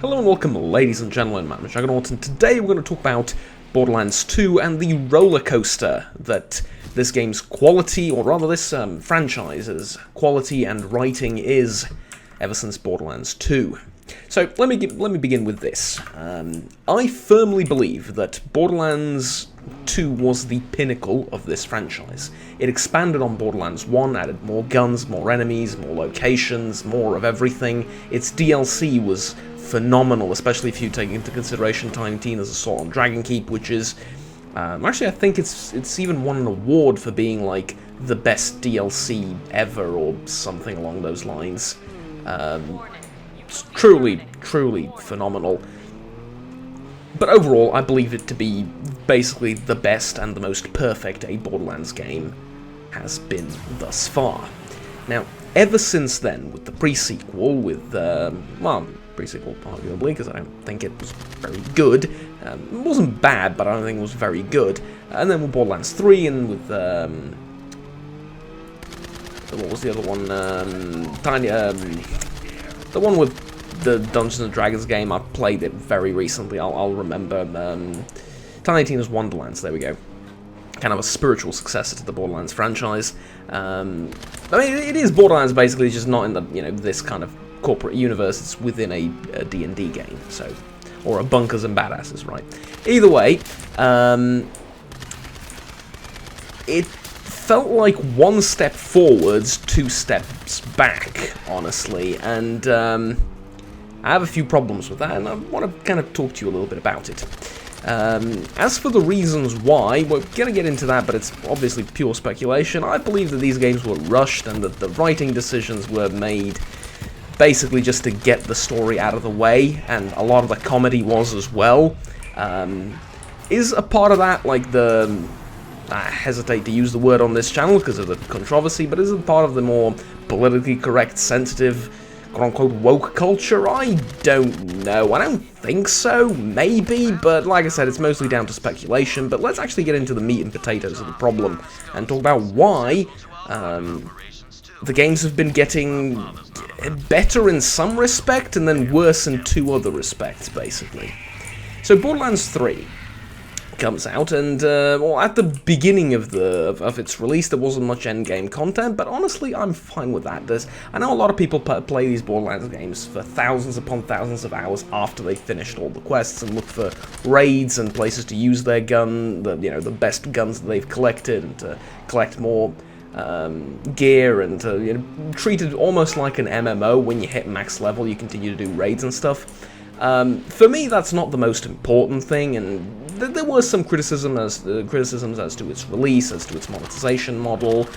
Hello and welcome, ladies and gentlemen, I'm Juggernaut, and today we're going to talk about Borderlands 2 and the rollercoaster that this game's quality, or rather this franchise's quality and writing is ever since Borderlands 2. So let me begin with this. I firmly believe that Borderlands 2 was the pinnacle of this franchise. It expanded on Borderlands 1, added more guns, more enemies, more locations, more of everything. Its DLC was phenomenal, especially if you take into consideration Tiny Tina's Assault on Dragon Keep, which is actually I think it's even won an award for being like the best DLC ever or something along those lines. It's truly phenomenal. But overall, I believe it to be basically the best and the most perfect a Borderlands game has been thus far. Now, ever since then, with the pre-sequel, with pre-sequel arguably, because I don't think it was very good. It wasn't bad, but I don't think it was very good. And then with Borderlands 3, and with what was the other one? The one with the Dungeons and Dragons game. I played it very recently. I'll remember. Tiny Tina's Wonderlands. There we go. Kind of a spiritual successor to the Borderlands franchise. I mean, it is Borderlands basically, just not in the this kind of corporate universe. It's within a D&D game, so, or a Bunkers and Badasses, right? Either way, it felt like one step forwards, two steps back, honestly, and I have a few problems with that, and I want to kind of talk to you a little bit about it. As for the reasons why, we're going to get into that, but it's obviously pure speculation. I believe that these games were rushed and that the writing decisions were made basically just to get the story out of the way, and a lot of the comedy was as well. Is a part of that, like the... I hesitate to use the word on this channel because of the controversy, but is it part of the more politically correct, sensitive, quote-unquote woke culture? I don't know. I don't think so. Maybe, but like I said, it's mostly down to speculation. But let's actually get into the meat and potatoes of the problem and talk about why the games have been getting better in some respect and then worse in two other respects, basically. So Borderlands 3 comes out, and well, at the beginning of its release, there wasn't much endgame content, but honestly, I'm fine with that. I know a lot of people play these Borderlands games for thousands upon thousands of hours after they finished all the quests and look for raids and places to use their gun, the best guns that they've collected, and to collect more gear, and treat it almost like an MMO. When you hit max level, you continue to do raids and stuff. For me, that's not the most important thing, and there were some criticisms as to its release, as to its monetization model,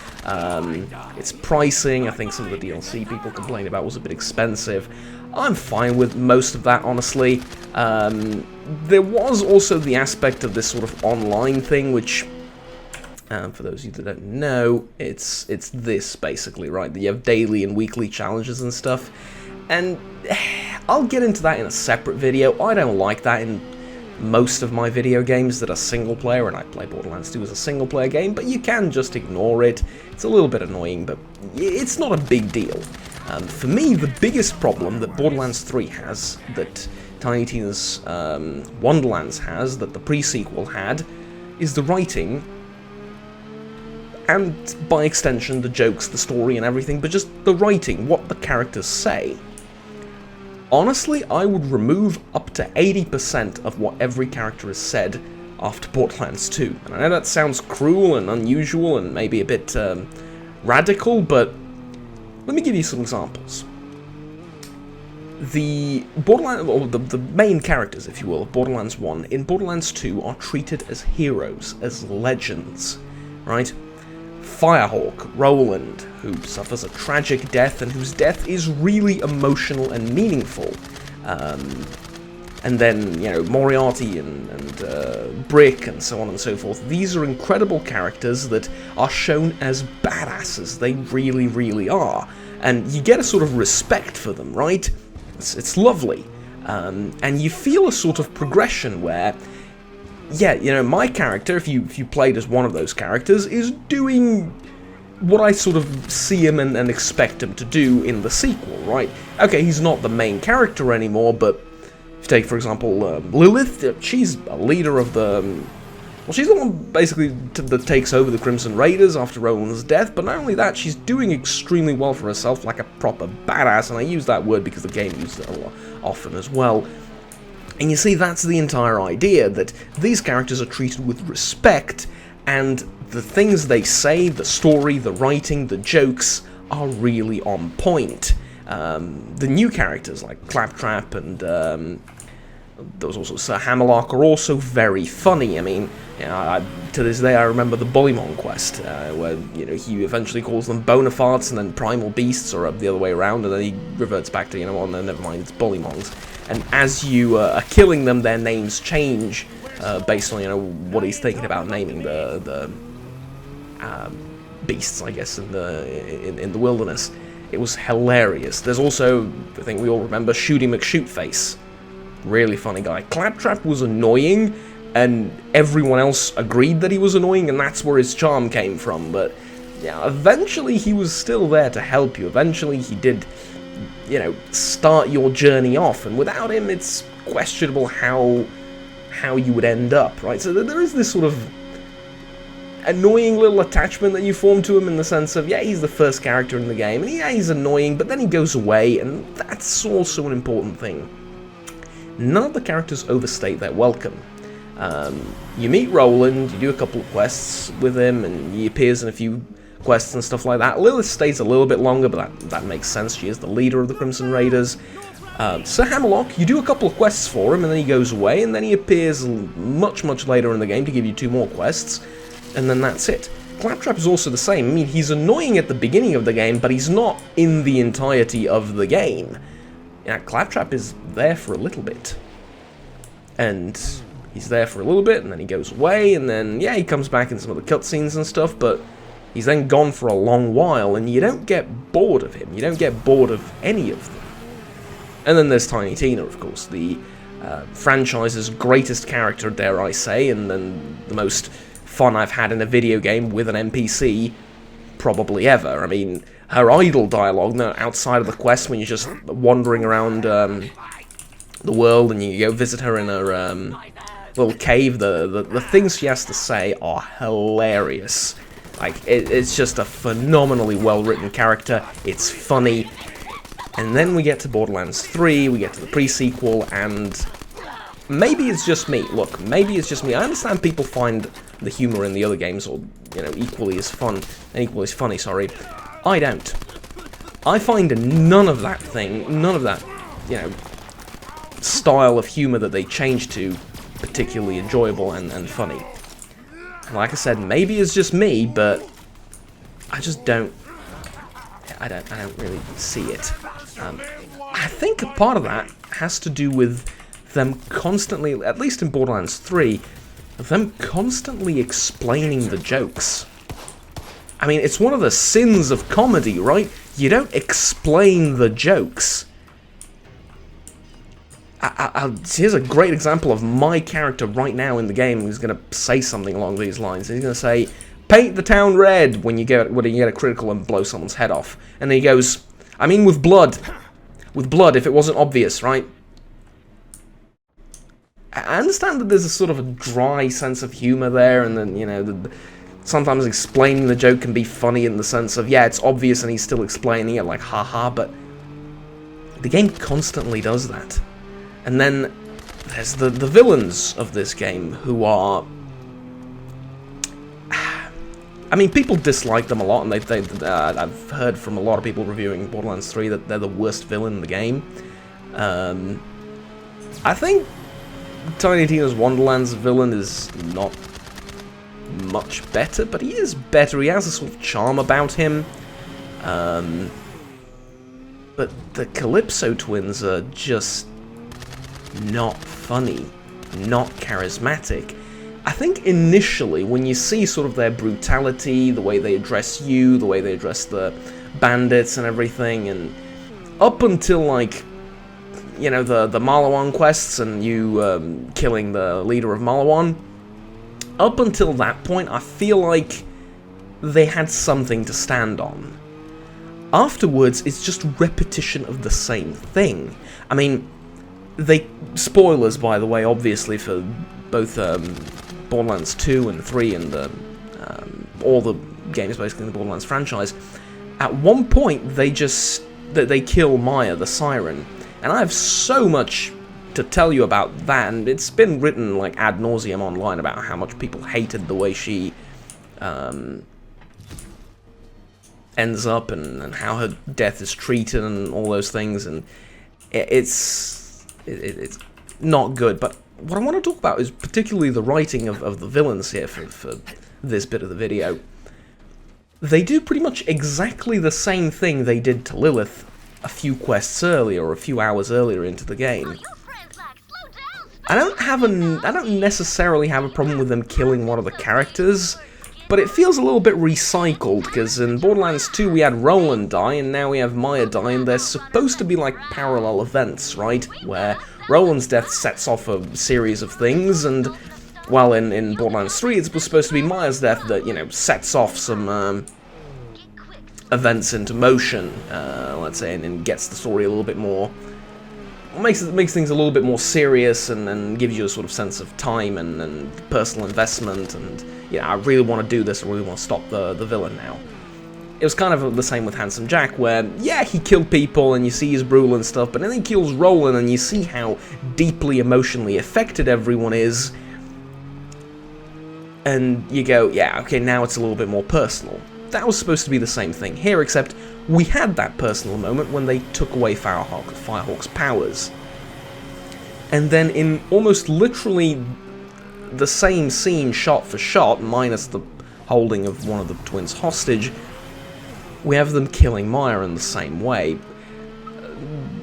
its pricing. I think some of the DLC people complained about was a bit expensive. I'm fine with most of that, honestly. There was also the aspect of this sort of online thing, which, for those of you that don't know, it's this, basically, right? You have daily and weekly challenges and stuff, and I'll get into that in a separate video. I don't like that in most of my video games that are single-player, and I play Borderlands 2 as a single-player game, but you can just ignore it. It's a little bit annoying, but it's not a big deal. For me, the biggest problem that Borderlands 3 has, that Tiny Tina's Wonderlands has, that the pre-sequel had, is the writing, and by extension the jokes, the story and everything, but just the writing, what the characters say. Honestly, I would remove up to 80% of what every character has said after Borderlands 2. And I know that sounds cruel and unusual and maybe a bit radical, but let me give you some examples. The main characters, if you will, of Borderlands 1 in Borderlands 2 are treated as heroes, as legends, right? Firehawk, Roland, who suffers a tragic death and whose death is really emotional and meaningful. And then, Moriarty and Brick and so on and so forth. These are incredible characters that are shown as badasses. They really are. And you get a sort of respect for them, right? It's lovely. And you feel a sort of progression where, yeah, my character, if you played as one of those characters, is doing what I sort of see him and expect him to do in the sequel, right? Okay, he's not the main character anymore, but If you take, for example, Lilith, she's a leader of the... well, she's the one, basically, that takes over the Crimson Raiders after Roland's death, but not only that, she's doing extremely well for herself, like a proper badass, and I use that word because the game uses it a lot often as well. And you see, that's the entire idea, that these characters are treated with respect, and the things they say, the story, the writing, the jokes, are really on point. The new characters, like Claptrap and there was also Sir Hammerlock, are also very funny. I mean, you know, to this day I remember the Bullymong quest, where, you know, he eventually calls them Bonafarts and then Primal Beasts, or the other way around, and then he reverts back to, you know, well, no, never mind, it's Bullymongs. And as you are killing them, their names change based on, you know, what he's thinking about naming the beasts, I guess, in the wilderness. It was hilarious. There's also, I think we all remember, Shooty McShootface. Really funny guy. Claptrap was annoying, and everyone else agreed that he was annoying, and that's where his charm came from. But yeah, eventually he was still there to help you. Eventually he did, you know, start your journey off, and without him it's questionable how you would end up, right? So there is this sort of annoying little attachment that you form to him, in the sense of, yeah, he's the first character in the game, and yeah, he's annoying, but then he goes away, and that's also an important thing. None of the characters overstate their welcome. You meet Roland, you do a couple of quests with him, and he appears in a few quests and stuff like that. Lilith stays a little bit longer, but that makes sense. She is the leader of the Crimson Raiders. Sir Hammerlock, you do a couple of quests for him, and then he goes away, and then he appears much, much later in the game to give you 2 more quests, and then that's it. Claptrap is also the same. I mean, he's annoying at the beginning of the game, but he's not in the entirety of the game. Yeah, Claptrap is there for a little bit. And he's there for a little bit, and then he goes away, and then, yeah, he comes back in some of the cutscenes and stuff, but he's then gone for a long while, and you don't get bored of him. You don't get bored of any of them. And then there's Tiny Tina, of course, the franchise's greatest character, dare I say, and then the most fun I've had in a video game with an NPC probably ever. I mean, her idle dialogue, outside of the quest, when you're just wandering around the world and you go visit her in her little cave, the things she has to say are hilarious. Like, it's just a phenomenally well-written character. It's funny. And then we get to Borderlands 3, we get to the pre-sequel, and maybe it's just me. Look, maybe it's just me. I understand people find the humor in the other games, or, you know, equally as fun and equally as funny, sorry. I don't. I find none of that, you know, style of humor that they changed to particularly enjoyable and funny. Like I said, maybe it's just me, but I just don't. I don't really see it. I think a part of that has to do with them constantly, at least in Borderlands 3, them constantly explaining the jokes. I mean, it's one of the sins of comedy, right? You don't explain the jokes. Here's a great example of my character right now in the game who's going to say something along these lines. He's going to say, "Paint the town red" when you get a critical and blow someone's head off. And then he goes, "I mean with blood. With blood, if it wasn't obvious, right?" I understand that there's a sort of a dry sense of humor there, and then, you know, sometimes explaining the joke can be funny in the sense of, yeah, it's obvious and he's still explaining it, like, haha, but the game constantly does that. And then there's the villains of this game, who are... I mean, people dislike them a lot, and I've heard from a lot of people reviewing Borderlands 3 that they're the worst villain in the game. I think Tiny Tina's Wonderlands villain is not much better, but he is better. He has a sort of charm about him. But the Calypso twins are just not funny, not charismatic. I think initially, when you see sort of their brutality, the way they address you, the way they address the bandits and everything, and up until, like, you know, the Malawan quests and you killing the leader of Malawan, up until that point, I feel like they had something to stand on. Afterwards, it's just repetition of the same thing. I mean, spoilers, by the way, obviously, for both Borderlands 2 and 3 and all the games basically in the Borderlands franchise. At one point, they kill Maya, the Siren, and I have so much to tell you about that, and it's been written like ad nauseum online about how much people hated the way she ends up and how her death is treated and all those things, and it's not good. But what I want to talk about is particularly the writing of the villains here for this bit of the video. They do pretty much exactly the same thing they did to Lilith a few quests earlier, or a few hours earlier into the game. I don't necessarily have a problem with them killing one of the characters, but it feels a little bit recycled, because in Borderlands 2 we had Roland die, and now we have Maya die, and they're supposed to be like parallel events, right? Where Roland's death sets off a series of things, and while in Borderlands 3 it was supposed to be Maya's death that, you know, sets off some events into motion, let's say, and gets the story a little bit more, makes things a little bit more serious, and gives you a sort of sense of time and personal investment, and yeah, I really want to do this, I really want to stop the villain now. It was kind of the same with Handsome Jack, where, yeah, he killed people, and you see his brutal and stuff, but then he kills Roland, and you see how deeply emotionally affected everyone is, and you go, yeah, okay, now it's a little bit more personal. That was supposed to be the same thing here, except we had that personal moment when they took away Firehawk's powers. And then in almost literally the same scene, shot for shot, minus the holding of one of the twins hostage, we have them killing Maya in the same way.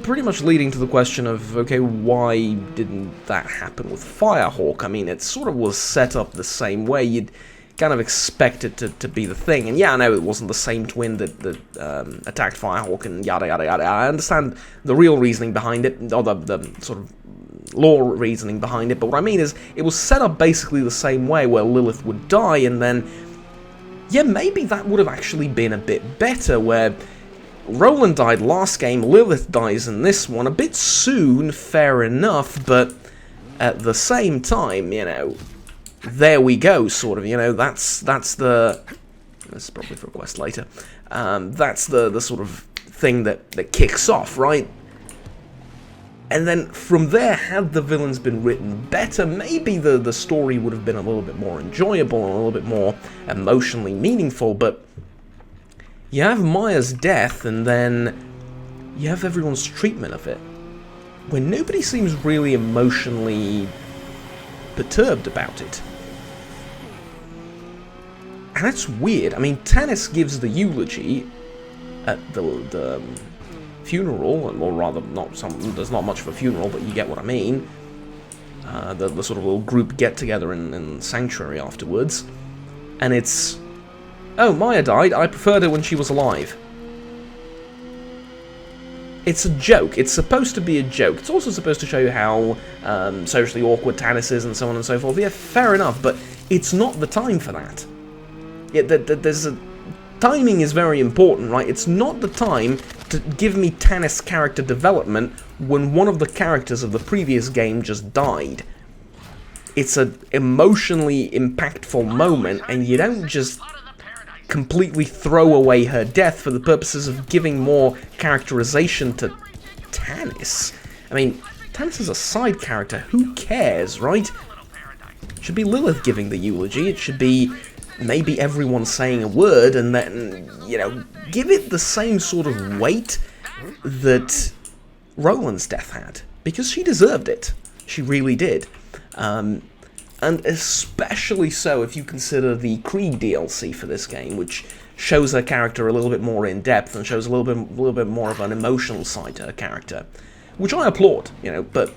Pretty much leading to the question of, okay, why didn't that happen with Firehawk? I mean, it sort of was set up the same way. You'd kind of expect it to be the thing. And yeah, I know it wasn't the same twin that attacked Firehawk and yada yada yada. I understand the real reasoning behind it, or the sort of lore reasoning behind it, but what I mean is, it was set up basically the same way, where Lilith would die, and then, yeah, maybe that would have actually been a bit better, where Roland died last game, Lilith dies in this one, a bit soon, fair enough, but at the same time, you know, there we go, sort of, you know, that's the, this is probably for a quest later, that's the sort of thing that kicks off, right? And then from there, had the villains been written better, maybe the story would have been a little bit more enjoyable and a little bit more emotionally meaningful, but you have Maya's death, and then you have everyone's treatment of it, where nobody seems really emotionally perturbed about it. And that's weird. I mean, Tannis gives the eulogy at the funeral, or rather, there's not much of a funeral, but you get what I mean. The sort of little group get-together in Sanctuary afterwards. And it's, oh, Maya died, I preferred her when she was alive. It's a joke. It's supposed to be a joke. It's also supposed to show you how socially awkward Tannis is and so on and so forth. Yeah, fair enough, but it's not the time for that. Timing is very important, right? It's not the time to give me Tannis character development when one of the characters of the previous game just died. It's an emotionally impactful moment, and you don't just completely throw away her death for the purposes of giving more characterization to Tannis. I mean, Tannis is a side character, who cares, right? It should be Lilith giving the eulogy, it should be maybe everyone saying a word, and then, you know, give it the same sort of weight that Roland's death had, because she deserved it. She really did. And especially so if you consider the Krieg DLC for this game, which shows her character a little bit more in depth and shows a little bit more of an emotional side to her character, which I applaud, you know, but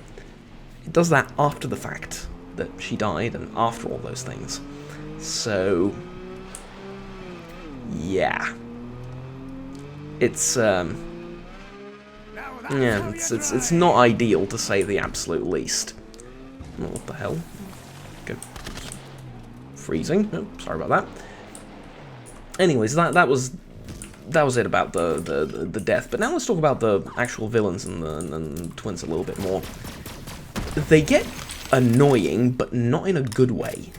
it does that after the fact that she died and after all those things. So yeah, it's it's not ideal, to say the absolute least. Oh, what the hell? Go. Freezing. Oh, sorry about that. Anyways, that was it about the death. But now let's talk about the actual villains and the twins a little bit more. they get annoying, but not in a good way.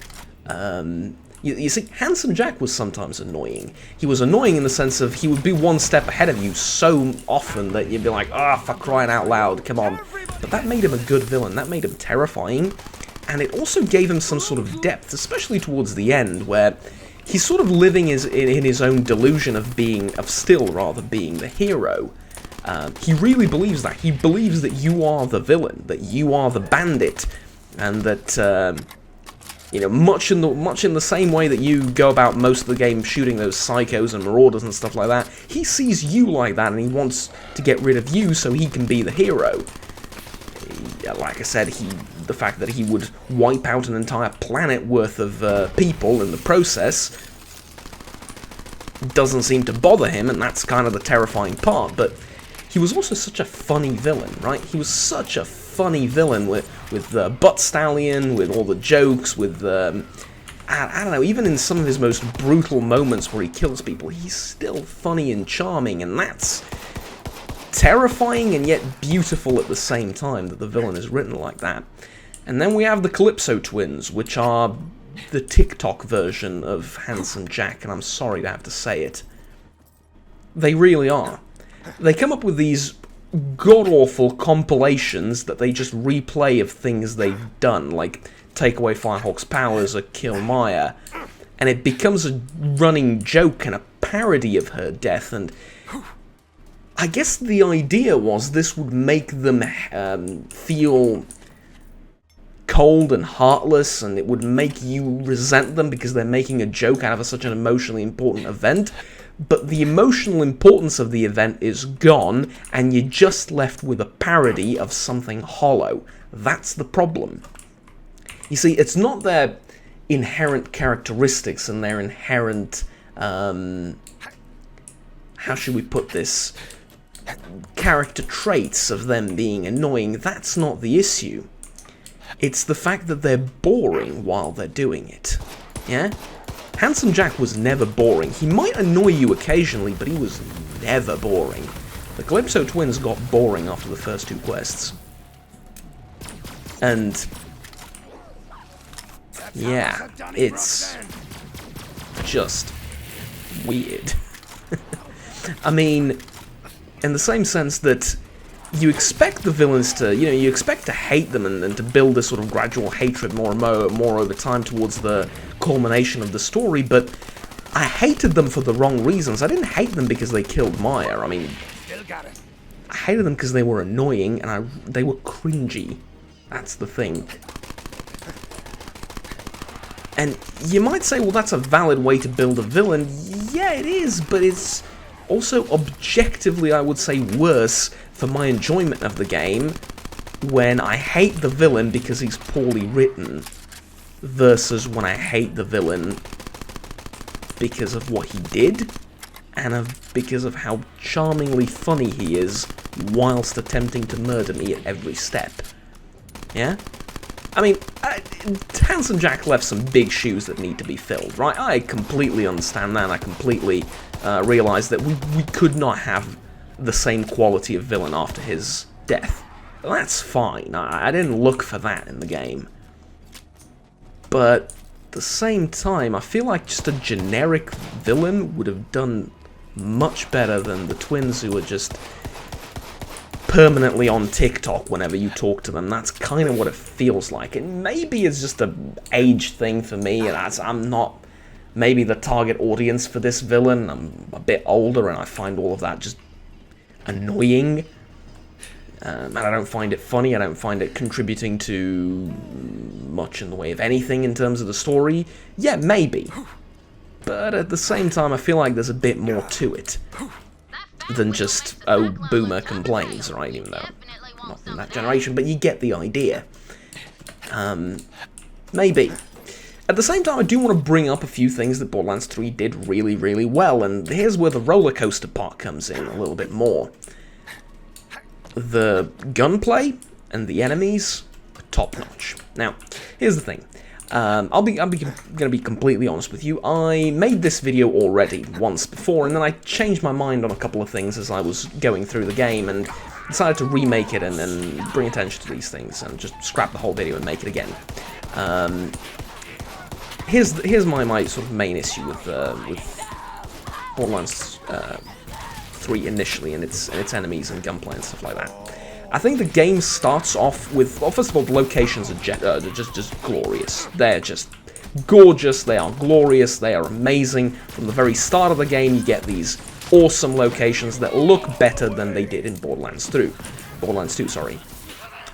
You see, Handsome Jack was sometimes annoying. He was annoying in the sense of he would be one step ahead of you so often that you'd be like, ah, for crying out loud, come on. But that made him a good villain, that made him terrifying, and it also gave him some sort of depth, especially towards the end, where he's sort of living in his own delusion of being the hero. He really believes that. He believes that you are the villain, that you are the bandit, and that, you know, much in the same way that you go about most of the game shooting those psychos and marauders and stuff like that, he sees you like that and he wants to get rid of you so he can be the hero. Like I said, the fact that he would wipe out an entire planet worth of people in the process doesn't seem to bother him, and that's kind of the terrifying part. But he was also such a funny villain, right? He was such a funny villain with Butt Stallion, with all the jokes, with I don't know, even in some of his most brutal moments where he kills people, he's still funny and charming, and that's terrifying and yet beautiful at the same time that the villain is written like that. And then we have the Calypso twins, which are the TikTok version of Handsome Jack, and I'm sorry to have to say it. They really are. They come up with these god-awful compilations that they just replay of things they've done, like take away Firehawk's powers or kill Maya, and it becomes a running joke and a parody of her death, and I guess the idea was this would make them feel cold and heartless, and it would make you resent them because they're making a joke out of such an emotionally important event. But the emotional importance of the event is gone, and you're just left with a parody of something hollow. That's the problem. You see, it's not their inherent characteristics and their inherent, how should we put this, character traits of them being annoying. That's not the issue. It's the fact that they're boring while they're doing it. Yeah? Handsome Jack was never boring. He might annoy you occasionally, but he was never boring. The Calypso twins got boring after the first two quests. And yeah, it's just weird. I mean, in the same sense that you expect the villains to, you know, you expect to hate them and to build this sort of gradual hatred more and more over time towards the culmination of the story, but I hated them for the wrong reasons. I didn't hate them because they killed Maya. I mean, I hated them because they were annoying and they were cringy. That's the thing. And you might say, well, that's a valid way to build a villain. Yeah, it is, but it's also objectively, I would say, worse for my enjoyment of the game when I hate the villain because he's poorly written versus when I hate the villain because of what he did and because of how charmingly funny he is whilst attempting to murder me at every step. Yeah? I mean, Handsome Jack left some big shoes that need to be filled, right? I completely understand that, and I completely realise that we could not have the same quality of villain after his death. That's fine, I didn't look for that in the game. But at the same time, I feel like just a generic villain would have done much better than the twins who are just permanently on TikTok whenever you talk to them. That's kind of what it feels like. And maybe it's just an age thing for me, and I'm not maybe the target audience for this villain. I'm a bit older and I find all of that just annoying. And I don't find it funny, I don't find it contributing to much in the way of anything in terms of the story. Yeah, maybe. But at the same time, I feel like there's a bit more to it than just, oh, Boomer complains, right? Even though I'm not from that generation, but you get the idea. Maybe. At the same time, I do want to bring up a few things that Borderlands 3 did really, really well, and here's where the Rollercoaster part comes in a little bit more. The gunplay and the enemies are top-notch. Now, here's the thing. I'm going to be completely honest with you. I made this video already once before, and then I changed my mind on a couple of things as I was going through the game, and decided to remake it and bring attention to these things and just scrap the whole video and make it again. Here's my sort of main issue with Borderlands 3 initially, and its enemies and gunplay and stuff like that. I think the game starts off with, well, first of all, the locations are just glorious. They're just gorgeous, they are glorious, they are amazing. From the very start of the game, you get these awesome locations that look better than they did in Borderlands 2, sorry.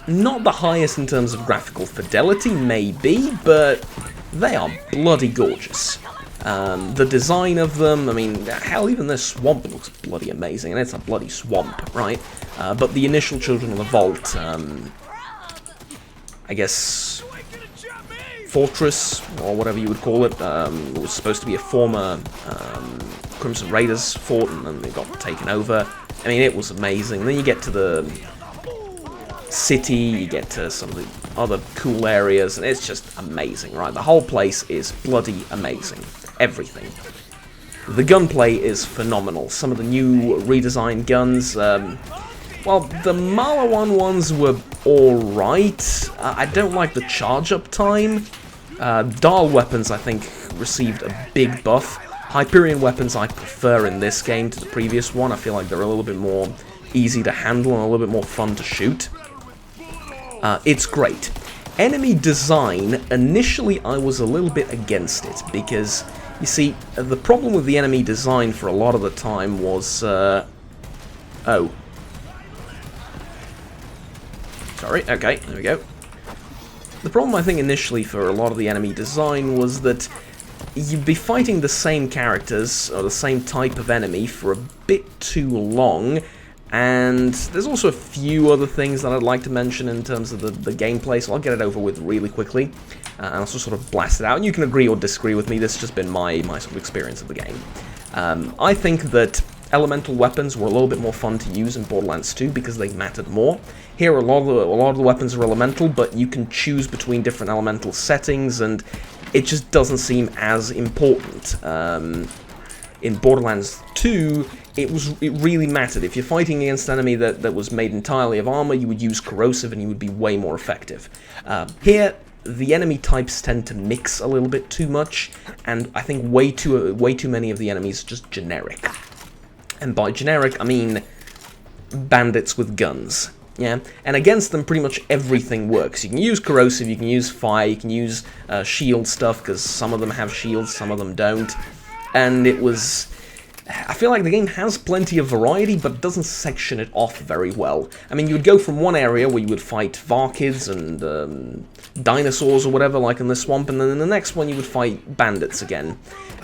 Not the highest in terms of graphical fidelity, maybe, but they are bloody gorgeous. The design of them, I mean, hell, even this swamp looks bloody amazing, and it's a bloody swamp, right? But the initial Children of the Vault, I guess, fortress, or whatever you would call it, was supposed to be a former Crimson Raiders fort, and then they got taken over. I mean, it was amazing. Then you get to the city, you get to some of the other cool areas, and it's just amazing, right? The whole place is bloody amazing. Everything. The gunplay is phenomenal. Some of the new redesigned guns, well, the Malawan ones were alright. I don't like the charge-up time. Dahl weapons, I think, received a big buff. Hyperion weapons I prefer in this game to the previous one. I feel like they're a little bit more easy to handle and a little bit more fun to shoot. It's great. Enemy design, initially I was a little bit against it, because, you see, the problem with the enemy design for a lot of the time was, oh. Sorry, okay, there we go. The problem, I think, initially for a lot of the enemy design was that you'd be fighting the same characters, or the same type of enemy, for a bit too long, and there's also a few other things that I'd like to mention in terms of the gameplay, so I'll get it over with really quickly, and I'll just sort of blast it out, and you can agree or disagree with me. This has just been my sort of experience of the game. I think that elemental weapons were a little bit more fun to use in Borderlands 2 because they mattered more. Here, a lot of the weapons are elemental, but you can choose between different elemental settings, and it just doesn't seem as important. In Borderlands 2, it really mattered. If you're fighting against an enemy that was made entirely of armor, you would use corrosive and you would be way more effective. Here, the enemy types tend to mix a little bit too much, and I think way too many of the enemies are just generic. And by generic, I mean bandits with guns. Yeah, and against them pretty much everything works. You can use corrosive, you can use fire, you can use shield stuff, because some of them have shields, some of them don't. And it was... I feel like the game has plenty of variety, but it doesn't section it off very well. I mean, you would go from one area where you would fight Varkids and dinosaurs or whatever, like in the swamp, and then in the next one you would fight bandits again.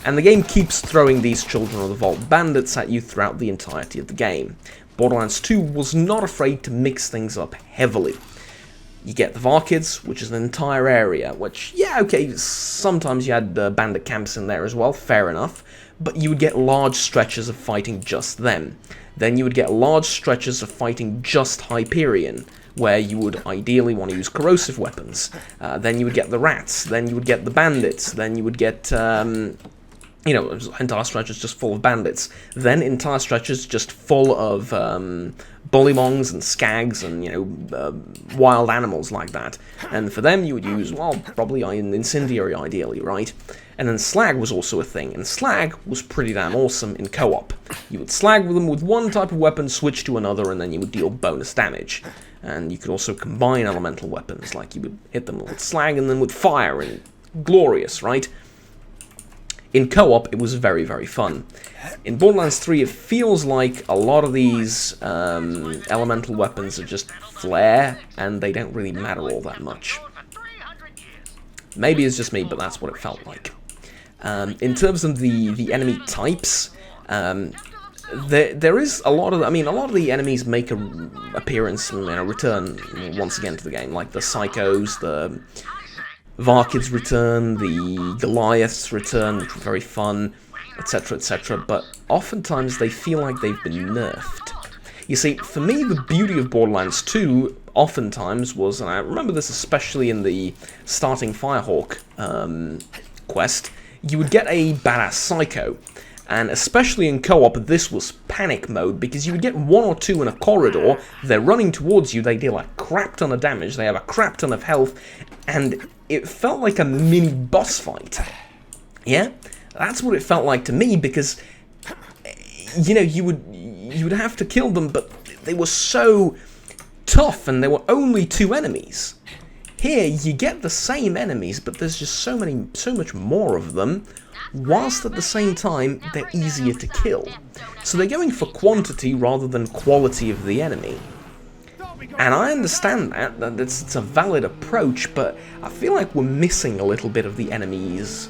And the game keeps throwing these Children of the Vault bandits at you throughout the entirety of the game. Borderlands 2 was not afraid to mix things up heavily. You get the Varkids, which is an entire area, which, yeah, okay, sometimes you had bandit camps in there as well, fair enough, but you would get large stretches of fighting just them. Then you would get large stretches of fighting just Hyperion, where you would ideally want to use corrosive weapons. Then you would get the rats, then you would get the bandits, then you would get... you know, entire stretches just full of bandits. Then entire stretches just full of bullymongs and skags and, you know, wild animals like that. And for them you would use, well, probably an incendiary ideally, right? And then slag was also a thing, and slag was pretty damn awesome in co-op. You would slag them with one type of weapon, switch to another, and then you would deal bonus damage. And you could also combine elemental weapons, like you would hit them with slag and then with fire, and glorious, right? In co-op, it was very, very fun. In Borderlands 3, it feels like a lot of these elemental weapons are just flair, and they don't really matter all that much. Maybe it's just me, but that's what it felt like. In terms of the enemy types, there is a lot of... I mean, a lot of the enemies make an appearance and return once again to the game, like the Psychos, the... Varkids return, the Goliaths return, which were very fun, etc, etc, but oftentimes they feel like they've been nerfed. You see, for me, the beauty of Borderlands 2 oftentimes was, and I remember this especially in the starting Firehawk quest, you would get a badass Psycho, And especially in co-op, this was panic mode, because you would get one or two in a corridor, they're running towards you, they deal a crap ton of damage, they have a crap ton of health, and it felt like a mini boss fight. Yeah? That's what it felt like to me, because, you know, you would have to kill them, but they were so tough, and there were only 2 enemies. Here, you get the same enemies, but there's just so much more of them, whilst at the same time, they're easier to kill. So they're going for quantity rather than quality of the enemy. And I understand that it's a valid approach, but I feel like we're missing a little bit of the enemies,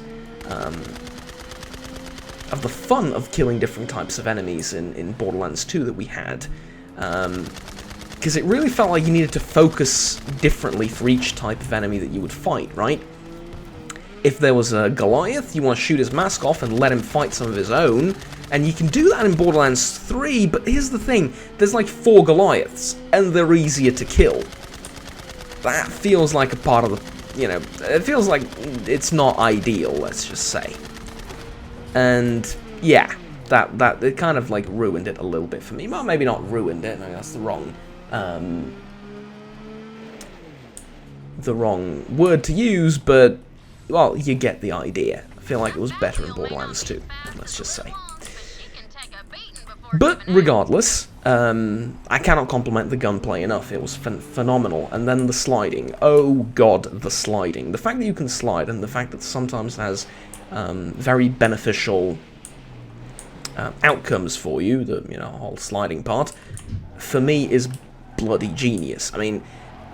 of the fun of killing different types of enemies in Borderlands 2 that we had. Because it really felt like you needed to focus differently for each type of enemy that you would fight, right? If there was a Goliath, you want to shoot his mask off and let him fight some of his own, and you can do that in Borderlands 3, but here's the thing, there's like 4 Goliaths, and they're easier to kill. That feels like a part of the, you know, it feels like it's not ideal, let's just say. And, yeah, that it kind of like ruined it a little bit for me. Well, maybe not ruined it, no, that's the wrong word to use, but, well, you get the idea. I feel like it was better in Borderlands 2, let's just say. But regardless, I cannot compliment the gunplay enough. It was phenomenal. And then the sliding. Oh god, the sliding. The fact that you can slide, and the fact that sometimes it has very beneficial outcomes for you, the whole sliding part, for me is bloody genius. I mean,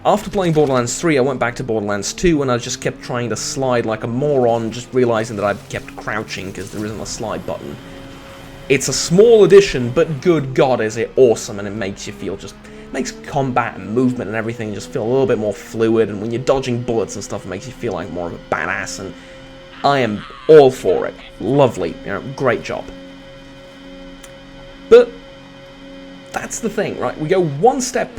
after playing Borderlands 3, I went back to Borderlands 2, and I just kept trying to slide like a moron, just realizing that I kept crouching because there isn't a slide button. It's a small addition, but good god is it awesome, and it makes you feel makes combat and movement and everything just feel a little bit more fluid, and when you're dodging bullets and stuff, it makes you feel like more of a badass, and I am all for it. Lovely, great job. But that's the thing, right? We go 1 step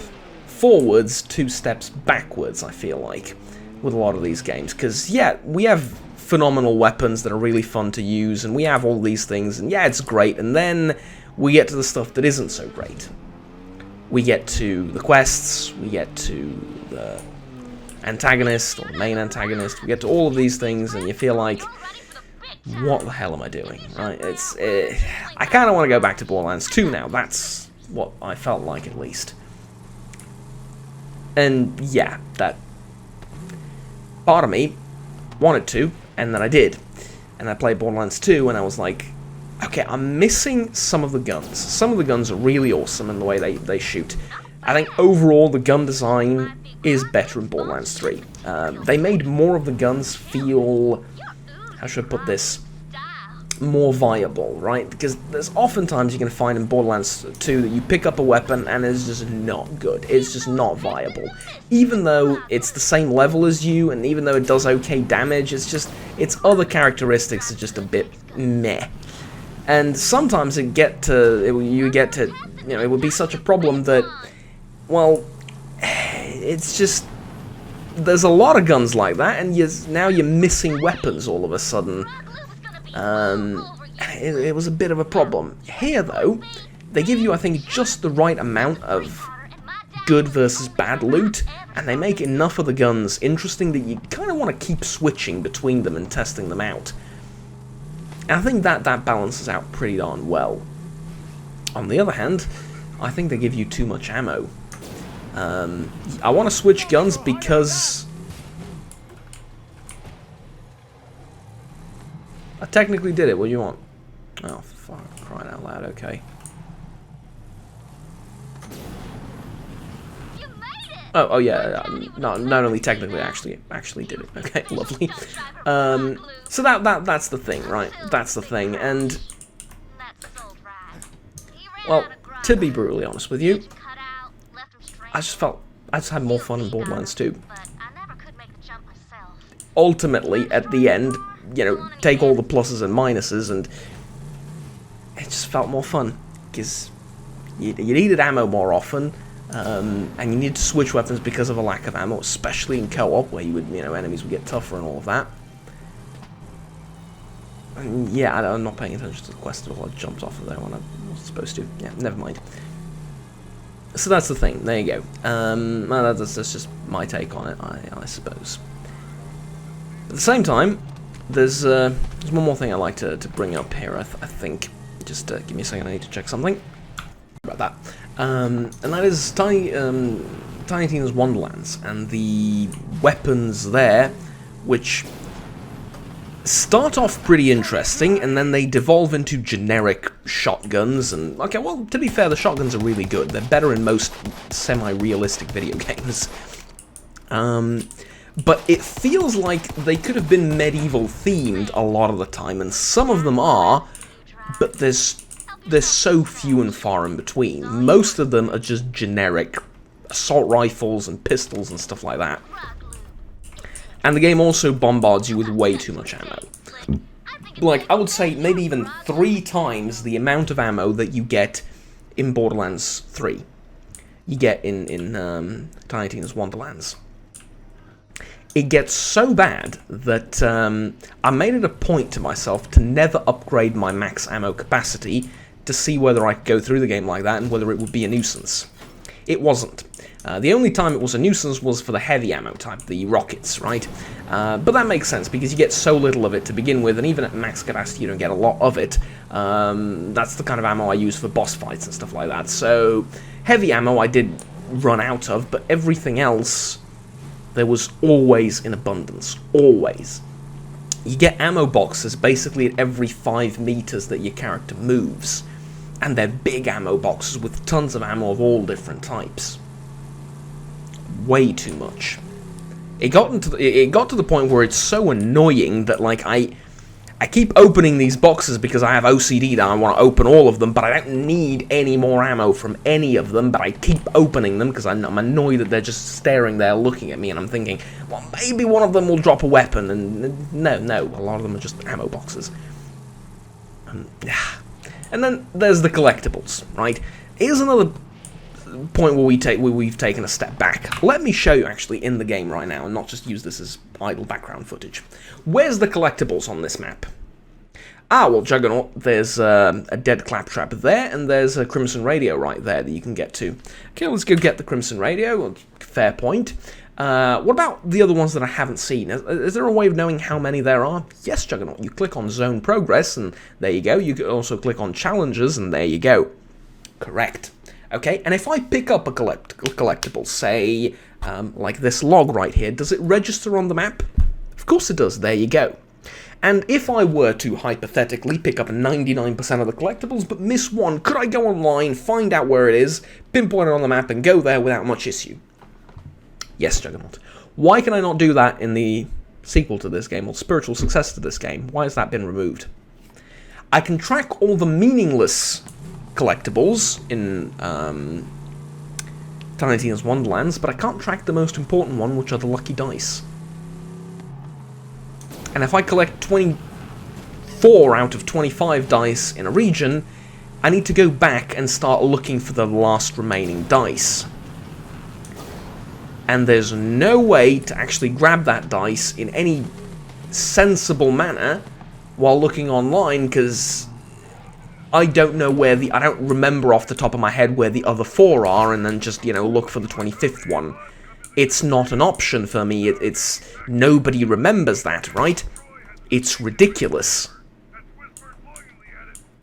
forwards, 2 steps backwards, I feel like, with a lot of these games, because, yeah, we have phenomenal weapons that are really fun to use, and we have all these things, and yeah, it's great, and then we get to the stuff that isn't so great. We get to the quests, we get to the antagonist, or the main antagonist, we get to all of these things, and you feel like, what the hell am I doing, right? I kind of want to go back to Borderlands 2 now, that's what I felt like, at least. And yeah, that part of me wanted to, and then I did. And I played Borderlands 2, and I was like, okay, I'm missing some of the guns. Some of the guns are really awesome in the way they shoot. I think overall the gun design is better in Borderlands 3. They made more of the guns feel, how should I put this, more viable, right? Because there's oftentimes you can find in Borderlands 2 that you pick up a weapon and it's just not good. It's just not viable. Even though it's the same level as you, and even though it does okay damage, its other characteristics are just a bit meh. And sometimes it would be such a problem that, well, it's just, there's a lot of guns like that, and now you're missing weapons all of a sudden. It was a bit of a problem. Here, though, they give you, I think, just the right amount of good versus bad loot, and they make enough of the guns interesting that you kind of want to keep switching between them and testing them out. And I think that balances out pretty darn well. On the other hand, I think they give you too much ammo. I want to switch guns because I technically did it. What do you want? Oh, fuck, crying out loud, okay. Oh yeah, not only technically, actually did it. Okay, lovely. So that's the thing, right? That's the thing, and well, to be brutally honest with you, I just had more fun in Borderlands 2. Ultimately, at the end, take all the pluses and minuses, and it just felt more fun because you needed ammo more often. And you need to switch weapons because of a lack of ammo, especially in co-op, where enemies would get tougher and all of that. Yeah, I'm not paying attention to the quest at all. I jumped off of there when I wasn't supposed to. Yeah, never mind. So that's the thing. There you go. Well, that's just my take on it, I suppose. At the same time, there's one more thing I'd like to bring up here, I think. Just give me a second, I need to check something. About that. And that is Tiny Tina's Wonderlands, and the weapons there, which start off pretty interesting, and then they devolve into generic shotguns, and, okay, well, to be fair, the shotguns are really good. They're better in most semi-realistic video games. But it feels like they could have been medieval-themed a lot of the time, and some of them are, but there's so few and far in between. Most of them are just generic assault rifles and pistols and stuff like that. And the game also bombards you with way too much ammo. Like, I would say maybe even 3 times the amount of ammo that you get in Borderlands 3. You get in Tiny Tina's Wonderlands. It gets so bad that I made it a point to myself to never upgrade my max ammo capacity to see whether I could go through the game like that and whether it would be a nuisance. It wasn't. The only time it was a nuisance was for the heavy ammo type, the rockets, right? But that makes sense, because you get so little of it to begin with, and even at max capacity you don't get a lot of it. That's the kind of ammo I use for boss fights and stuff like that. So, heavy ammo I did run out of, but everything else, there was always in abundance. Always. You get ammo boxes basically at every 5 meters that your character moves. And they're big ammo boxes with tons of ammo of all different types. Way too much. It got to the point where it's so annoying that, like, I keep opening these boxes because I have OCD that I want to open all of them, but I don't need any more ammo from any of them, but I keep opening them because I'm annoyed that they're just staring there looking at me, and I'm thinking, well, maybe one of them will drop a weapon, and no, a lot of them are just ammo boxes. And then there's the collectibles, right? Here's another point where we've taken a step back. Let me show you actually in the game right now, and not just use this as idle background footage. Where's the collectibles on this map? Ah, well, Juggernaut, there's a dead claptrap there, and there's a Crimson Radio right there that you can get to. Okay, let's go get the Crimson Radio. Fair point. What about the other ones that I haven't seen? Is there a way of knowing how many there are? Yes, Juggernaut. You click on Zone Progress, and there you go. You can also click on Challenges, and there you go. Correct. Okay, and if I pick up a collectible, say, like this log right here, does it register on the map? Of course it does. There you go. And if I were to, hypothetically, pick up 99% of the collectibles, but miss one, could I go online, find out where it is, pinpoint it on the map, and go there without much issue? Yes, Juggernaut. Why can I not do that in the sequel to this game, or spiritual successor to this game? Why has that been removed? I can track all the meaningless collectibles in Tiny Tina's Wonderlands, but I can't track the most important one, which are the lucky dice. And if I collect 24 out of 25 dice in a region, I need to go back and start looking for the last remaining dice. And there's no way to actually grab that dice in any sensible manner while looking online, because I don't know where I don't remember off the top of my head where the other 4 are, and then just, you know, look for the 25th one. It's not an option for me. It's nobody remembers that, right? It's ridiculous.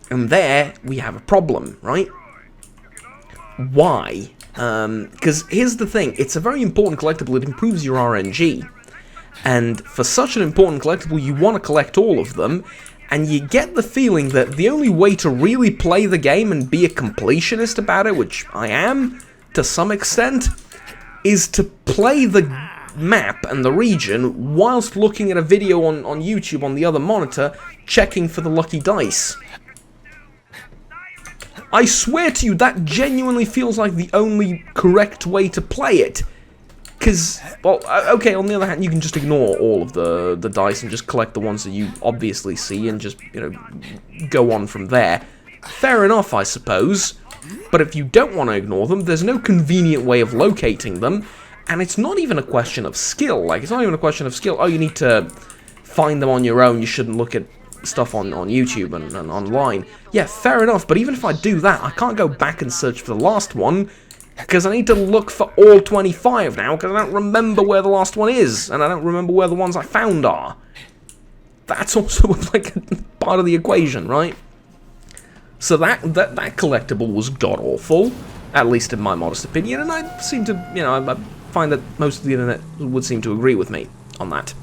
And there we have a problem, right? Why? Because here's the thing, it's a very important collectible, it improves your RNG. And for such an important collectible, you want to collect all of them, and you get the feeling that the only way to really play the game and be a completionist about it, which I am, to some extent, is to play the map and the region whilst looking at a video on YouTube on the other monitor, checking for the lucky dice. I swear to you, that genuinely feels like the only correct way to play it. Because, well, okay, on the other hand, you can just ignore all of the dice and just collect the ones that you obviously see and just, you know, go on from there. Fair enough, I suppose. But if you don't want to ignore them, there's no convenient way of locating them. And it's not even a question of skill. Like, it's not even a question of skill. Oh, you need to find them on your own. You shouldn't look at stuff on YouTube and online, yeah, fair enough, but even if I do that, I can't go back and search for the last one, because I need to look for all 25 now, because I don't remember where the last one is, and I don't remember where the ones I found are. That's also, like, part of the equation, right? So that collectible was god-awful, at least in my modest opinion, and I seem to, you know, I find that most of the internet would seem to agree with me on that.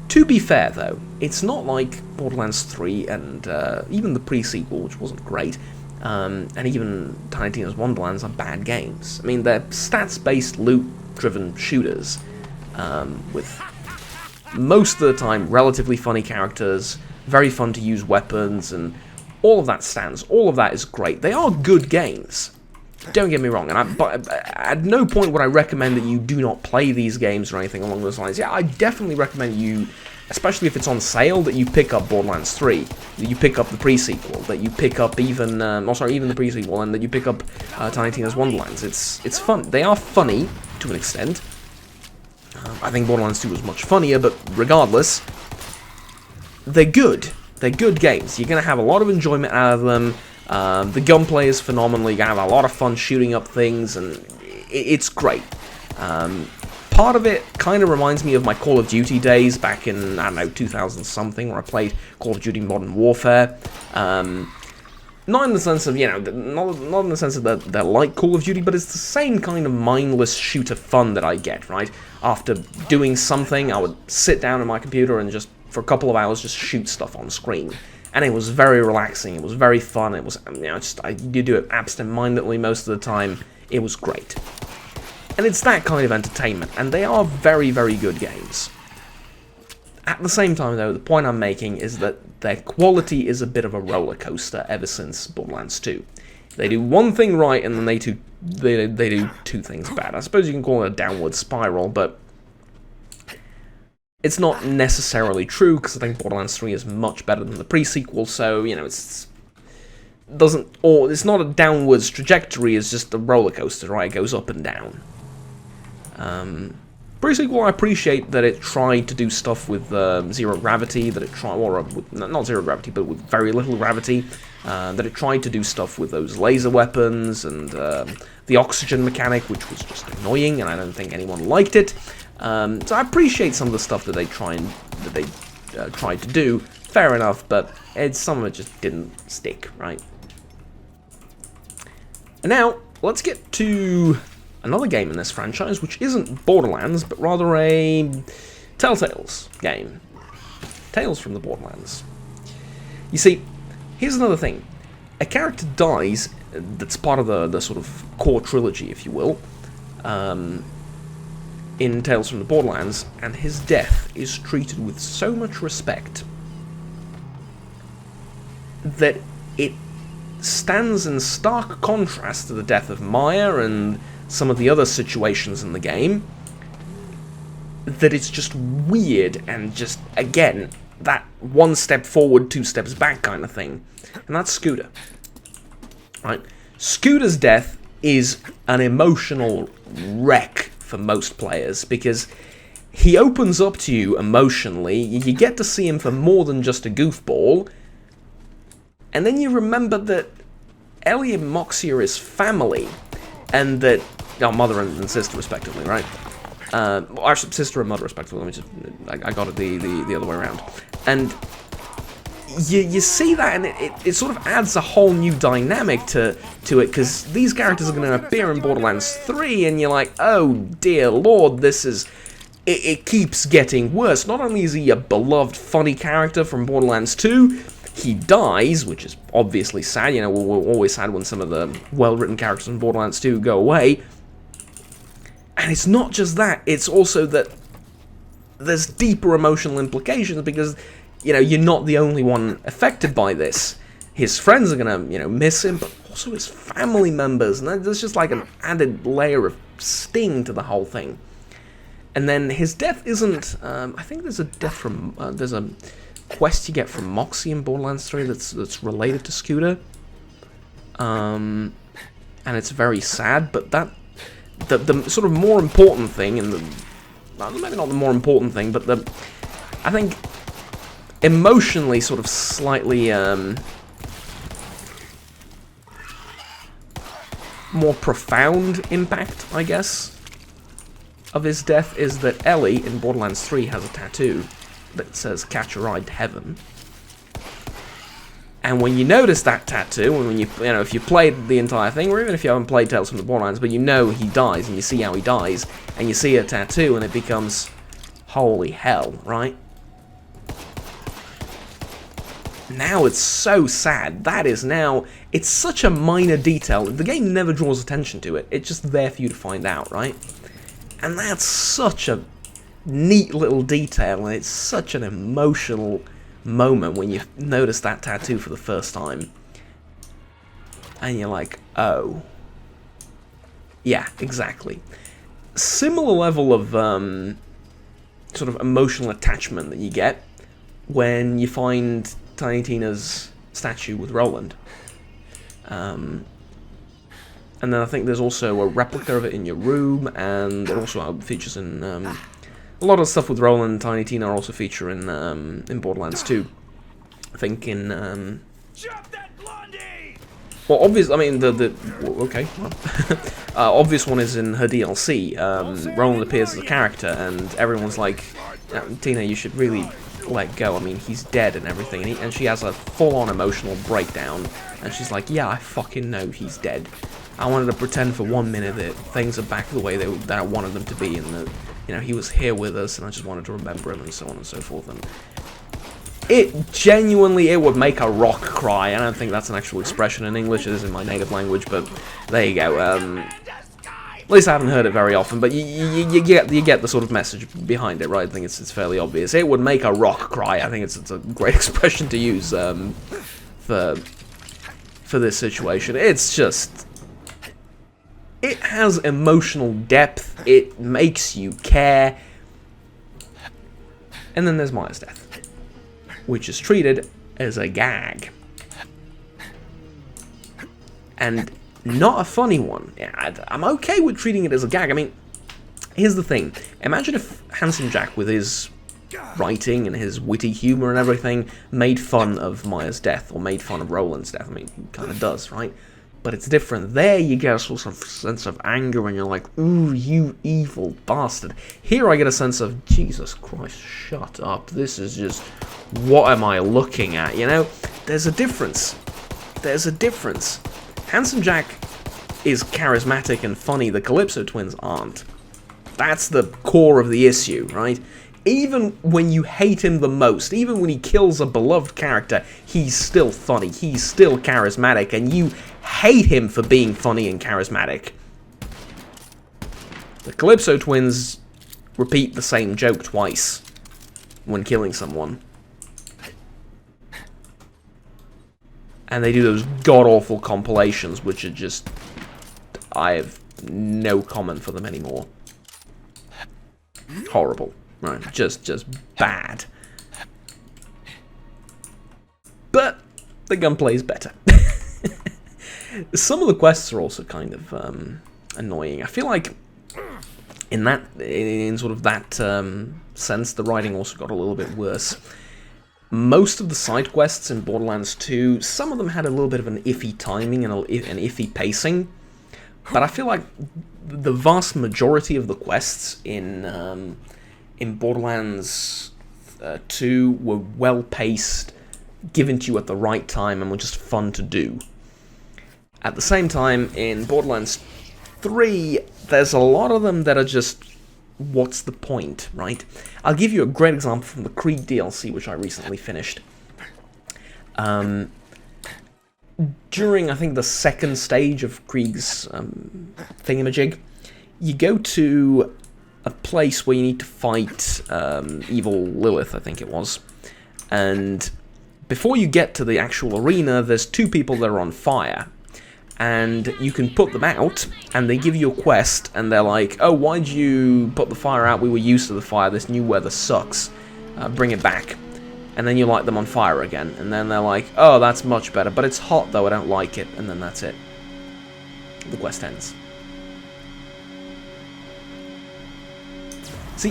To be fair, though, it's not like Borderlands 3 and even the pre-sequel, which wasn't great, and even Tiny Tina's Wonderlands are bad games. I mean, they're stats-based, loot-driven shooters, with most of the time relatively funny characters, very fun to use weapons, and all of that stands. All of that is great. They are good games. Don't get me wrong, but at no point would I recommend that you do not play these games or anything along those lines. Yeah, I definitely recommend you, especially if it's on sale, that you pick up Borderlands 3, that you pick up the pre-sequel, that you pick up even the pre-sequel, and that you pick up Tiny Tina's Wonderlands. It's fun. They are funny, to an extent. I think Borderlands 2 was much funnier, but regardless, they're good. They're good games. You're going to have a lot of enjoyment out of them. The gunplay is phenomenal. You're going to have a lot of fun shooting up things, and it's great. Part of it kind of reminds me of my Call of Duty days back in, I don't know, 2000-something, where I played Call of Duty Modern Warfare. Not in the sense of, you know, not in the sense of that they're like Call of Duty, but it's the same kind of mindless shooter fun that I get, right? After doing something, I would sit down on my computer and just, for a couple of hours, just shoot stuff on screen. And it was very relaxing, it was very fun, it was, you know, you do it absent-mindedly most of the time. It was great. And it's that kind of entertainment, and they are very, very good games. At the same time, though, the point I'm making is that their quality is a bit of a roller coaster ever since Borderlands 2. They do one thing right, and then they do two things bad. I suppose you can call it a downward spiral, but it's not necessarily true, because I think Borderlands 3 is much better than the pre-sequel, so, you know, it's not a downwards trajectory, it's just a roller coaster, right? It goes up and down. Pre-sequel, I appreciate that it tried to do stuff with zero gravity, that it tried, or not zero gravity, but with very little gravity, that it tried to do stuff with those laser weapons, and the oxygen mechanic, which was just annoying, and I don't think anyone liked it. So I appreciate some of the stuff that they tried to do. Fair enough, but some of it just didn't stick, right? And now, let's get to another game in this franchise, which isn't Borderlands, but rather a Telltale's game. Tales from the Borderlands. You see, here's another thing. A character dies that's part of the sort of core trilogy, if you will, in Tales from the Borderlands, and his death is treated with so much respect that it stands in stark contrast to the death of Maya and some of the other situations in the game, that it's just weird and just, again, that one step forward, two steps back kind of thing. And that's Scooter. Right? Scooter's death is an emotional wreck for most players, because he opens up to you emotionally, you get to see him for more than just a goofball, and then you remember that Ellie and Moxie are his family, and that, mother and sister respectively, right? Actually, sister and mother respectively, let me just, I got it the other way around. And you see that, and it sort of adds a whole new dynamic to it, because these characters are going to appear in Borderlands 3, and you're like, oh dear lord, it keeps getting worse. Not only is he a beloved, funny character from Borderlands 2, he dies, which is obviously sad. You know, we're always sad when some of the well-written characters in Borderlands 2 go away. And it's not just that, it's also that there's deeper emotional implications, because, you know, you're not the only one affected by this. His friends are gonna, you know, miss him, but also his family members, and there's just like an added layer of sting to the whole thing. And then his death isn't, I think there's a death from, there's a quest you get from Moxie in Borderlands 3 that's related to Scooter. And it's very sad, but the sort of more important thing, and maybe not the more important thing, but I think emotionally sort of slightly more profound impact, I guess, of his death is that Ellie in Borderlands 3 has a tattoo that says "Catch a Ride to Heaven." And when you notice that tattoo, and when you know, if you played the entire thing, or even if you haven't played Tales from the Borderlands, but you know he dies, and you see how he dies, and you see a tattoo, and it becomes, holy hell, right? Now it's so sad. That is now, it's such a minor detail. The game never draws attention to it. It's just there for you to find out, right? And that's such a neat little detail, and it's such an emotional moment when you notice that tattoo for the first time. And you're like, oh. Yeah, exactly. Similar level of sort of emotional attachment that you get when you find Tiny Tina's statue with Roland. And then I think there's also a replica of it in your room, and it also features in a lot of stuff with Roland and Tiny Tina also feature in Borderlands 2. I think in well, obvious. I mean, okay. Well, obvious one is in her DLC. Roland appears as a character, and everyone's like, "Tina, you should really let go. I mean, he's dead and everything." And she has a full-on emotional breakdown, and she's like, "Yeah, I fucking know he's dead. I wanted to pretend for 1 minute that things are back the way that I wanted them to be, and that, you know, he was here with us, and I just wanted to remember him," and so on and so forth. And it genuinely, it would make a rock cry. I don't think that's an actual expression in English. It is in my native language, but there you go. At least I haven't heard it very often, but you get the sort of message behind it, right? I think it's fairly obvious. It would make a rock cry. I think it's a great expression to use for this situation. It's just, it has emotional depth. It makes you care. And then there's Maya's death, which is treated as a gag. And not a funny one. I'm okay with treating it as a gag. I mean, here's the thing. Imagine if Handsome Jack, with his writing and his witty humor and everything, made fun of Maya's death, or made fun of Roland's death. I mean, he kind of does, right? But it's different. There you get a sort of sense of anger, and you're like, ooh, you evil bastard. Here I get a sense of, Jesus Christ, shut up. This is just, what am I looking at, you know? There's a difference. There's a difference. Handsome Jack is charismatic and funny. The Calypso twins aren't. That's the core of the issue, right? Even when you hate him the most, even when he kills a beloved character, he's still funny, he's still charismatic, and you hate him for being funny and charismatic. The Calypso twins repeat the same joke twice when killing someone. And they do those god-awful compilations, which are just, I have no comment for them anymore. Horrible. Right, just bad. But the gunplay is better. Some of the quests are also kind of annoying. I feel like in sort of that sense, the writing also got a little bit worse. Most of the side quests in Borderlands 2, some of them had a little bit of an iffy timing and an iffy pacing. But I feel like the vast majority of the quests in Borderlands 2 were well-paced, given to you at the right time, and were just fun to do. At the same time, in Borderlands 3, there's a lot of them that are just, what's the point, right? I'll give you a great example from the Krieg DLC, which I recently finished. During, I think, the second stage of Krieg's thingamajig, you go to a place where you need to fight evil Lilith, I think it was. And before you get to the actual arena, there's two people that are on fire. And you can put them out, and they give you a quest, and they're like, oh, why'd you put the fire out? We were used to the fire, this new weather sucks. Bring it back. And then you light them on fire again, and then they're like, oh, that's much better, but it's hot though, I don't like it, and then that's it. The quest ends. See,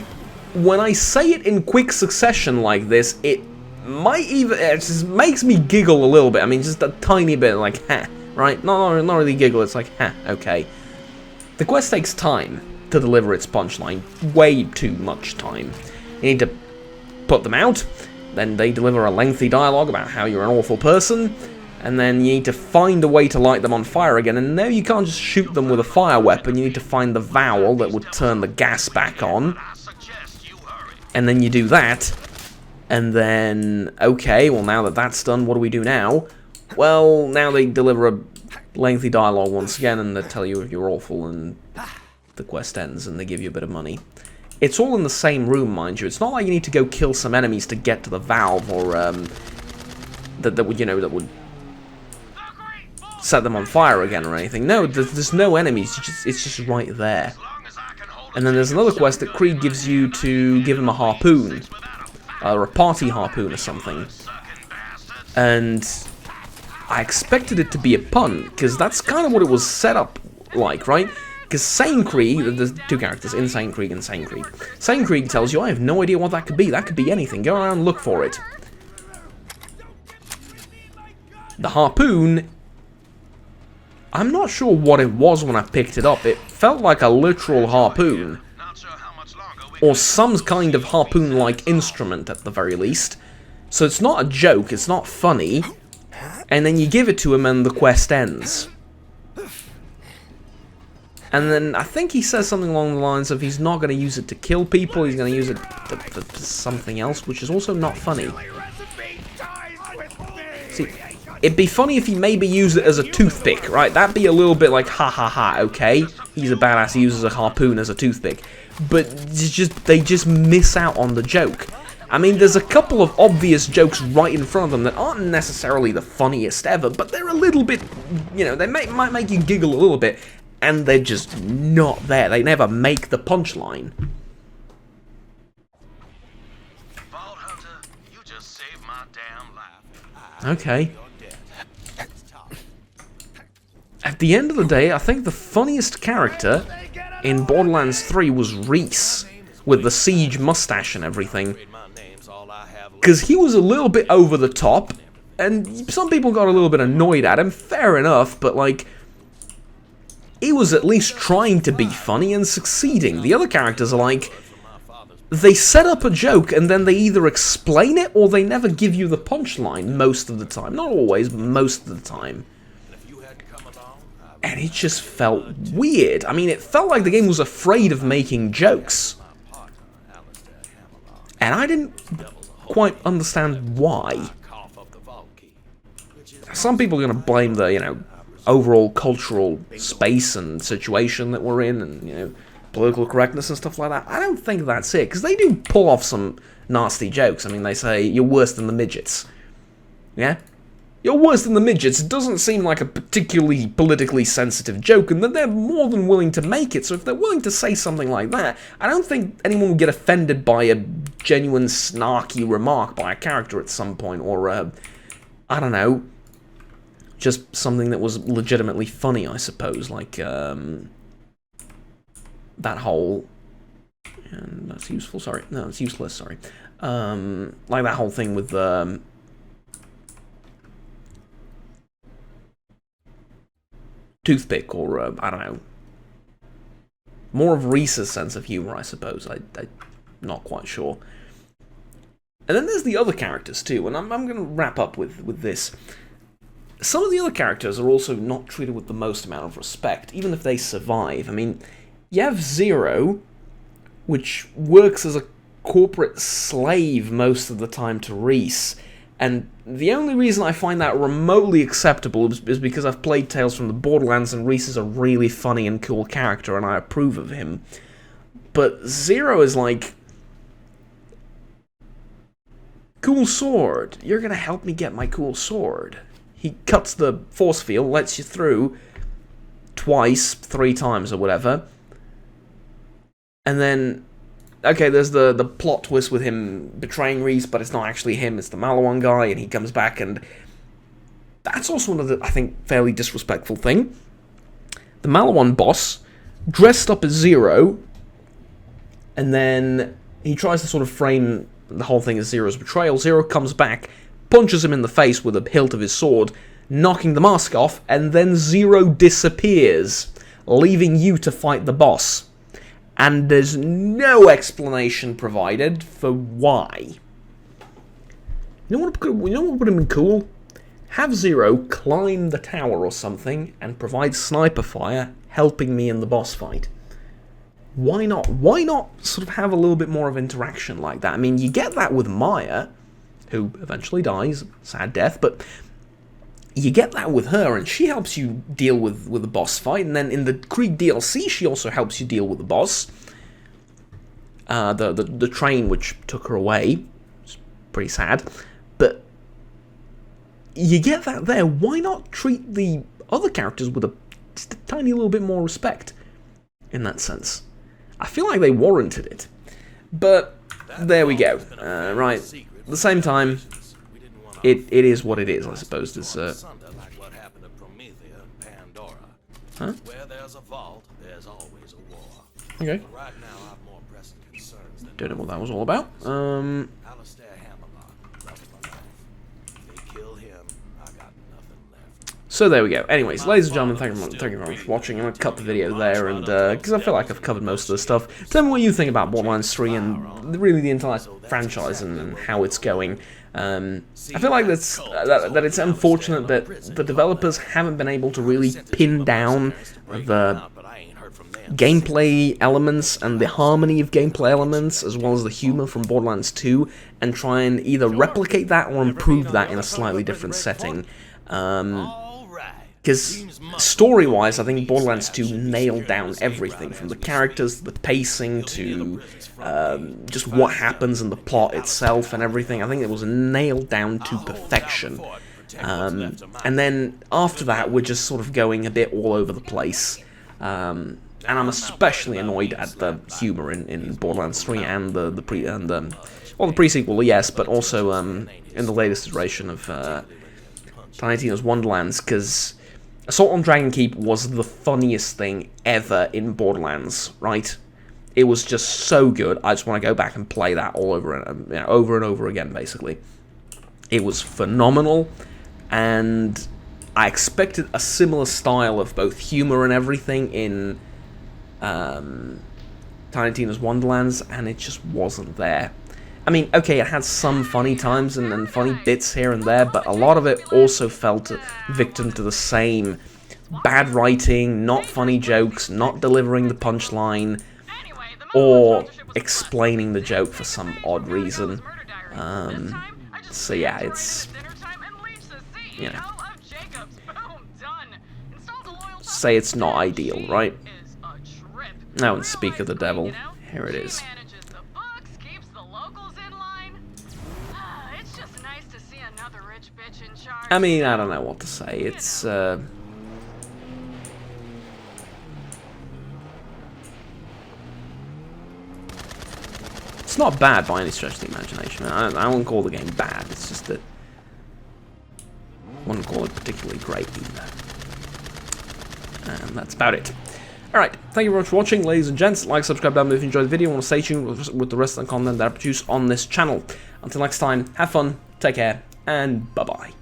when I say it in quick succession like this, it might even, it just makes me giggle a little bit. I mean, just a tiny bit, like, ha, right? Not really giggle, it's like, ha, okay. The quest takes time to deliver its punchline. Way too much time. You need to put them out, then they deliver a lengthy dialogue about how you're an awful person, and then you need to find a way to light them on fire again, and now you can't just shoot them with a fire weapon, you need to find the vowel that would turn the gas back on, and then you do that, and then, okay, well now that that's done, what do we do now? Well, now they deliver a lengthy dialogue once again, and they tell you you're awful, and the quest ends, and they give you a bit of money. It's all in the same room, mind you. It's not like you need to go kill some enemies to get to the valve, or that would, you know, that would set them on fire again or anything. No, there's no enemies. It's just right there. And then there's another quest that Creed gives you to give him a harpoon, or a party harpoon or something. And I expected it to be a pun, because that's kind of what it was set up like, right? Because Sane Krieg, there's two characters, Insane Krieg and Sane Krieg. Sane Krieg tells you, I have no idea what that could be. That could be anything. Go around and look for it. The harpoon, I'm not sure what it was when I picked it up. It felt like a literal harpoon. Or some kind of harpoon-like instrument, at the very least. So it's not a joke, it's not funny. And then you give it to him and the quest ends. And then I think he says something along the lines of he's not going to use it to kill people, he's going to use it for something else, which is also not funny. See, it'd be funny if he maybe used it as a toothpick, right? That'd be a little bit like, ha ha ha, okay, he's a badass, he uses a harpoon as a toothpick. But they just miss out on the joke. I mean, there's a couple of obvious jokes right in front of them that aren't necessarily the funniest ever, but they're a little bit, you know, they might make you giggle a little bit. And they're just not there. They never make the punchline. Okay. At the end of the day, I think the funniest character in Borderlands 3 was Reese, with the siege mustache and everything. Because he was a little bit over the top, and some people got a little bit annoyed at him, fair enough, but like, he was at least trying to be funny and succeeding. The other characters are like, they set up a joke and then they either explain it or they never give you the punchline most of the time. Not always, but most of the time. And it just felt weird. I mean, it felt like the game was afraid of making jokes. And I didn't quite understand why. Some people are going to blame the, you know, overall cultural space and situation that we're in, and, you know, political correctness and stuff like that. I don't think that's it, because they do pull off some nasty jokes. I mean, they say, you're worse than the midgets. Yeah? You're worse than the midgets. It doesn't seem like a particularly politically sensitive joke, and that they're more than willing to make it, so if they're willing to say something like that, I don't think anyone will get offended by a genuine snarky remark by a character at some point, or, I don't know, just something that was legitimately funny, I suppose, like, that whole, and that's useful, sorry, no, it's useless, sorry, like that whole thing with, toothpick, or, I don't know, more of Reese's sense of humor, I suppose, I'm not quite sure. And then there's the other characters, too, and I'm going to wrap up with this. Some of the other characters are also not treated with the most amount of respect, even if they survive. I mean, you have Zero, which works as a corporate slave most of the time to Reese, and the only reason I find that remotely acceptable is because I've played Tales from the Borderlands, and Reese is a really funny and cool character, and I approve of him. But Zero is like, cool sword, you're gonna help me get my cool sword. He cuts the force field, lets you through twice, 3 times or whatever. And then, okay, there's the plot twist with him betraying Reese, but it's not actually him, it's the Malawan guy, and he comes back, and that's also another, I think, fairly disrespectful thing. The Malawan boss, dressed up as Zero, and then he tries to sort of frame the whole thing is Zero's betrayal. Zero comes back, punches him in the face with the hilt of his sword, knocking the mask off, and then Zero disappears, leaving you to fight the boss. And there's no explanation provided for why. You know what would have been cool? Have Zero climb the tower or something and provide sniper fire, helping me in the boss fight. Why not? Why not sort of have a little bit more of interaction like that? I mean, you get that with Maya, who eventually dies, sad death, but you get that with her, and she helps you deal with the boss fight, and then in the Krieg DLC, she also helps you deal with the boss. The train which took her away, it's pretty sad, but you get that there. Why not treat the other characters with just a tiny little bit more respect in that sense? I feel like they warranted it, but there we go. Right, at the same time, it is what it is, I suppose. There's huh? Okay. Don't know what that was all about. So there we go. Anyways, ladies and gentlemen, thank you very much for watching. I'm going to cut the video there, and because I feel like I've covered most of the stuff. Tell me what you think about Borderlands 3 and really the entire franchise and how it's going. I feel like that it's unfortunate that the developers haven't been able to really pin down the gameplay elements and the harmony of gameplay elements, as well as the humor from Borderlands 2, and try and either replicate that or improve that in a slightly different setting. Because story-wise, I think Borderlands 2 nailed down everything, from the characters, the pacing, to just what happens in the plot itself and everything. I think it was nailed down to perfection. And then after that, we're just sort of going a bit all over the place. And I'm especially annoyed at the humor in Borderlands 3 and the pre-sequel, yes, but also in the latest iteration of Tiny Tina's Wonderlands, because Assault on Dragon Keep was the funniest thing ever in Borderlands, right? It was just so good. I just want to go back and play that all over and over again, basically. It was phenomenal, and I expected a similar style of both humor and everything in Tiny Tina's Wonderlands, and it just wasn't there. I mean, okay, it had some funny times and funny bits here and there, but a lot of it also fell victim to the same bad writing, not funny jokes, not delivering the punchline, or explaining the joke for some odd reason. So yeah, it's, you know, say it's not ideal, right? Now, and speak of the devil, here it is. I mean, I don't know what to say. It's not bad by any stretch of the imagination. I wouldn't call the game bad. It's just that I wouldn't call it particularly great either. And that's about it. Alright, thank you very much for watching, ladies and gents. Like, subscribe down below if you enjoyed the video. I want to stay tuned with the rest of the content that I produce on this channel. Until next time, have fun, take care, and bye-bye.